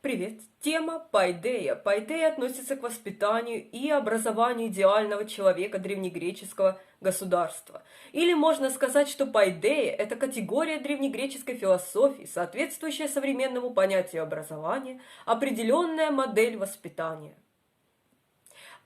Привет! Тема пайдея. Пайдея относится к воспитанию и образованию идеального человека древнегреческого государства. Или можно сказать, что пайдея – это категория древнегреческой философии, соответствующая современному понятию образования, определенная модель воспитания.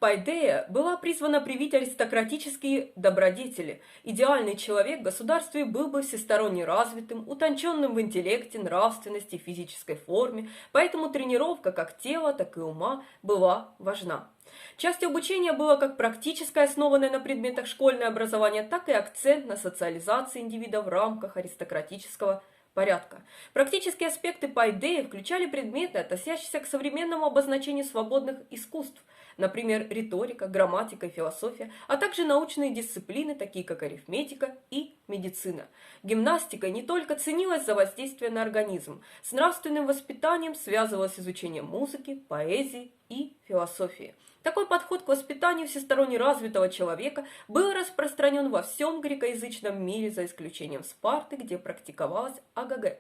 Пайдея была призвана привить аристократические добродетели. Идеальный человек в государстве был бы всесторонне развитым, утонченным в интеллекте, нравственности, физической форме, поэтому тренировка как тела, так и ума была важна. Частью обучения было как практическое, основанное на предметах школьное образование, так и акцент на социализации индивида в рамках аристократического порядка. Практические аспекты пайдеи включали предметы, относящиеся к современному обозначению свободных искусств, например, риторика, грамматика и философия, а также научные дисциплины, такие как арифметика и медицина. Гимнастика не только ценилась за воздействие на организм, с нравственным воспитанием связывалось изучение музыки, поэзии и философии. Такой подход к воспитанию всесторонне развитого человека был распространен во всем грекоязычном мире, за исключением Спарты, где практиковалась АГГ.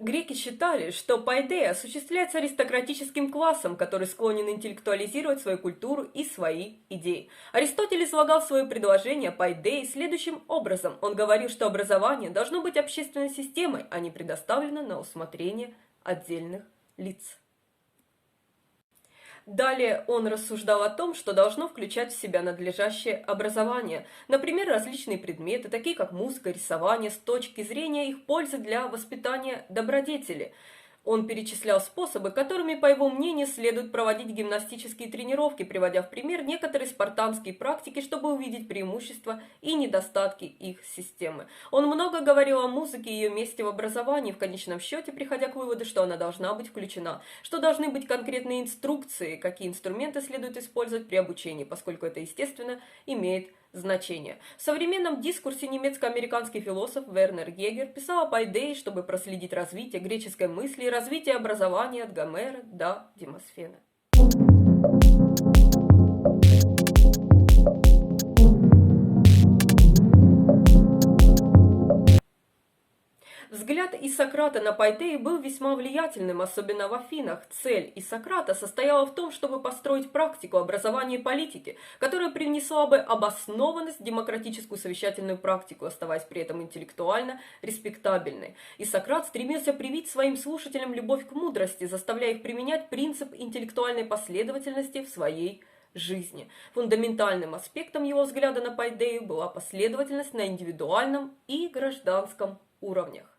Греки считали, что пайдея осуществляется аристократическим классом, который склонен интеллектуализировать свою культуру и свои идеи. Аристотель излагал свое предложение о пайдее следующим образом. Он говорил, что образование должно быть общественной системой, а не предоставлено на усмотрение отдельных лиц. Далее он рассуждал о том, что должно включать в себя надлежащее образование, например, различные предметы, такие как музыка, рисование, с точки зрения их пользы для воспитания добродетели. Он перечислял способы, которыми, по его мнению, следует проводить гимнастические тренировки, приводя в пример некоторые спартанские практики, чтобы увидеть преимущества и недостатки их системы. Он много говорил о музыке и ее месте в образовании, в конечном счете приходя к выводу, что она должна быть включена, что должны быть конкретные инструкции, какие инструменты следует использовать при обучении, поскольку это, естественно, имеет значение. В современном дискурсе немецко-американский философ Вернер Гегер писал о пайдее, чтобы проследить развитие греческой мысли и развитие образования от Гомера до Демосфена. Взгляд Исократа на пайдею был весьма влиятельным, особенно в Афинах. Цель Исократа состояла в том, чтобы построить практику образования и политики, которая привнесла бы обоснованность в демократическую совещательную практику, оставаясь при этом интеллектуально респектабельной. Исократ стремился привить своим слушателям любовь к мудрости, заставляя их применять принцип интеллектуальной последовательности в своей жизни. Фундаментальным аспектом его взгляда на пайдею была последовательность на индивидуальном и гражданском уровнях.